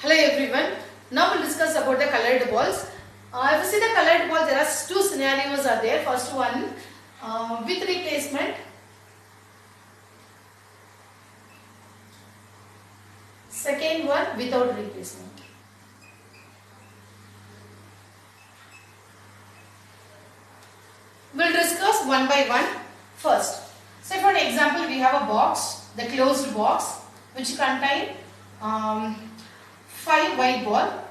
Hello everyone. Now we'll discuss about the colored balls. If you see the colored ball, there are two scenarios are there. First one with replacement. Second one without replacement. We'll discuss one by one. First, say for an example, we have a box, the closed box, which contain 5 white ball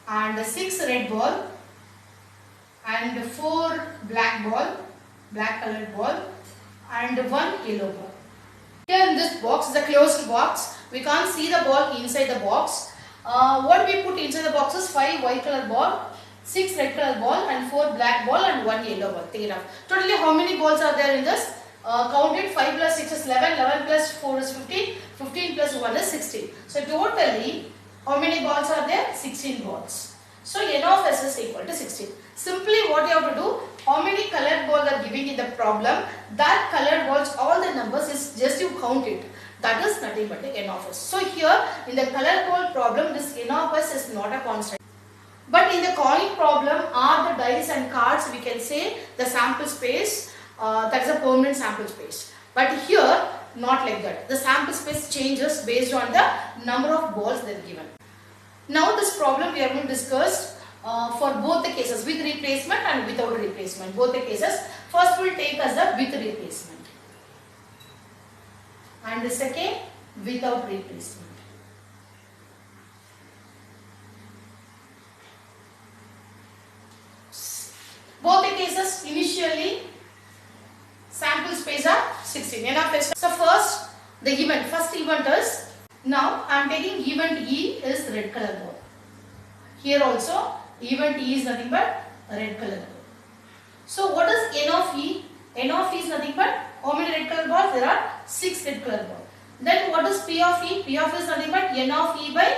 and 6 red ball and 4 black ball, black colored ball and 1 yellow ball. Here in this box is a closed box. We can't see the ball inside the box. What we put inside the box is 5 white color ball, 6 red color ball and 4 black ball and 1 yellow ball. Take it out. Totally how many balls are there in this? Count it. 5 plus 6 is 11, 11 plus 4 is 15, 15 plus 1 is 16. So totally how many balls are there? 16 balls. So n of s is equal to 16. Simply what you have to do, how many colored balls are giving in the problem, that colored balls, all the numbers is just you count it. That is nothing but the n of s. So here in the colored ball problem, this n of s is not a constant. But in the coin problem or the dice and cards, we can say the sample space, that is a permanent sample space. But here, not like that. The sample space changes based on the number of balls that are given. Now this problem we are going to discuss for both the cases, with replacement and without replacement. Both the cases. First we will take as the with replacement. And the second without replacement. Both the cases initially sample space are 16. N of s. So first the event, first event is, now I am taking event E is red color ball. Here also event E is nothing but red color ball. So what is N of E? N of E is nothing but how many red color balls? There are 6 red color balls. Then what is P of E? P of E is nothing but N of E by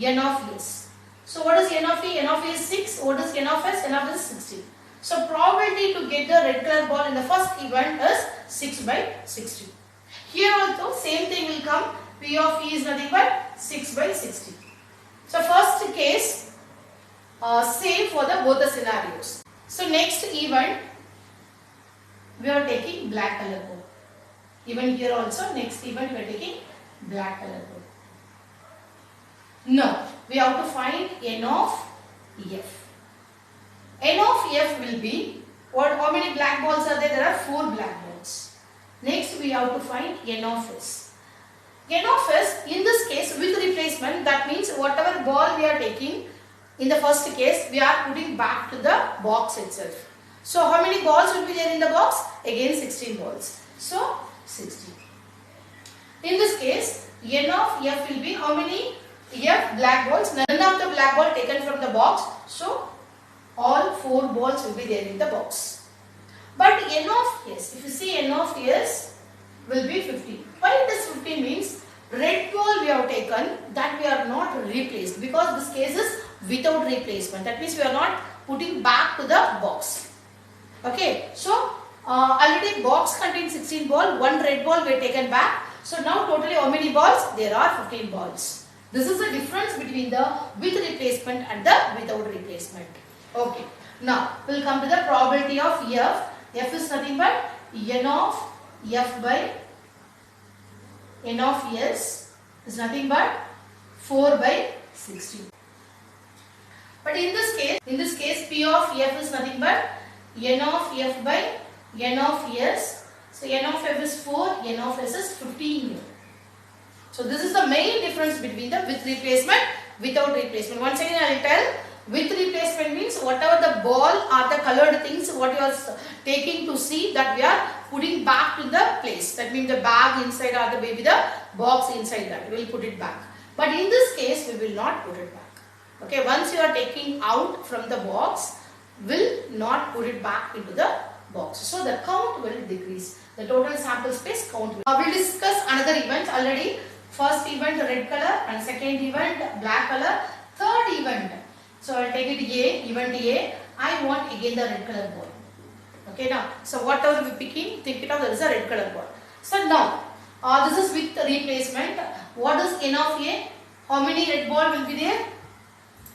N of S. So what is N of E? N of E is 6. What is N of S? N of S is 16. So probability to get the red color ball in the first event is 6 by 60. Here also same thing will come. P of E is nothing but 6 by 60. So first case same for the both the scenarios. So next event we are taking black color ball. Even here also next event we are taking black color ball. Now we have to find N of F. N of F will be what? How many black balls are there? There are 4 black balls. Next we have to find N of S. N of S in this case with replacement, that means whatever ball we are taking in the first case we are putting back to the box itself. So how many balls will be there in the box? Again 16 balls. So 16. In this case N of F will be how many? F black balls. None of the black ball taken from the box. So all 4 balls will be there in the box. But N of S, if you see N of S will be 15. Why it is 15 means red ball we have taken, that we are not replaced, because this case is without replacement. That means we are not putting back to the box. Okay, so already box contains 16 ball, 1 red ball we have taken back. So now totally how many balls? There are 15 balls. This is the difference between the with replacement and the without replacement. Okay, now we will come to the probability of F. F is nothing but N of F by N of S is nothing but 4 by 16. But in this case P of F is nothing but N of F by N of S. So N of F is 4, N of S is 15. So this is the main difference between the with replacement, without replacement. Once again I will tell, with replacement means whatever the ball or the colored things what you are taking to see, that we are putting back to the place. That means the bag inside or the maybe the box inside, that we will put it back. But in this case we will not put it back. Okay, once you are taking out from the box, will not put it back into the box. So the count will decrease. The total sample space count will. We will discuss another event already. First event red color and second event black color. Third event. So I will take it A, event A. I want again the red color ball. Okay, now, so whatever we picking, think it of, there is a red color ball. So now, this is with replacement. What is N of A? How many red ball will be there?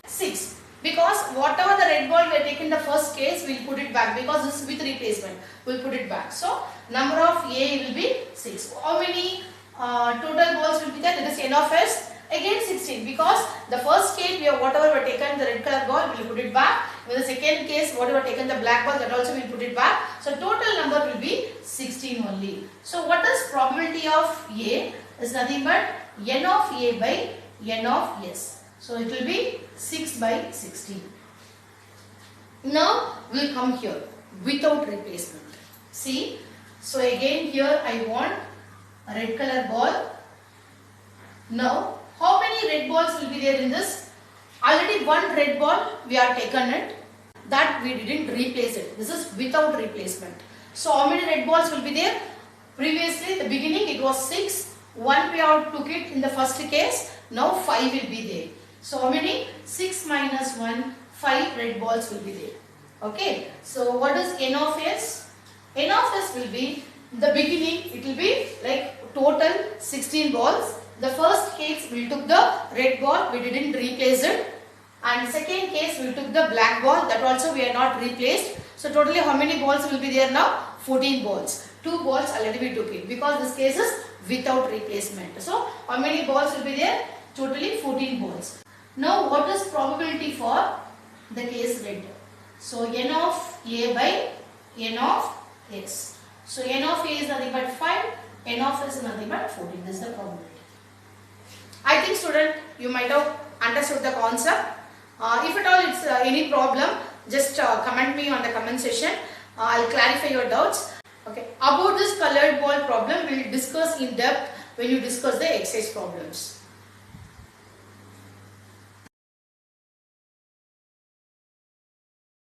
6. Because whatever the red ball we have taken in the first case, we will put it back, because this is with replacement. We will put it back. So, number of A will be 6. How many total balls will be there? That is N of S. Again 16, because the first case we have whatever we have taken the red color ball, we will put it back. In the second case, whatever taken the black ball, that also we will put it back. So, total number will be 16 only. So, what is probability of A? Is nothing but N of A by N of S. So, it will be 6 by 16. Now, we will come here without replacement. See, so again here I want a red color ball. Now, how many red balls will be there in this? Already one red ball we have taken it, that we didn't replace it. This is without replacement. So, how many red balls will be there? Previously, the beginning it was 6. 1 we have took it in the first case. Now 5 will be there. So, how many? 6 minus 1, 5 red balls will be there. Okay. So, what is N of S? N of S will be, the beginning it will be like total 16 balls. The first case we took the red ball, we didn't replace it. And second case we took the black ball, that also we are not replaced. So, totally how many balls will be there now? 14 balls. 2 balls already we took it, because this case is without replacement. So, how many balls will be there? Totally 14 balls. Now, what is probability for the case red? So, N of A by N of S. So, N of A is nothing but 5, N of S is nothing but 14. This is the probability. I think student, you might have understood the concept. If at all it's any problem, just comment me on the comment section. I'll clarify your doubts. Okay. About this colored ball problem, we will discuss in depth when you discuss the exercise problems.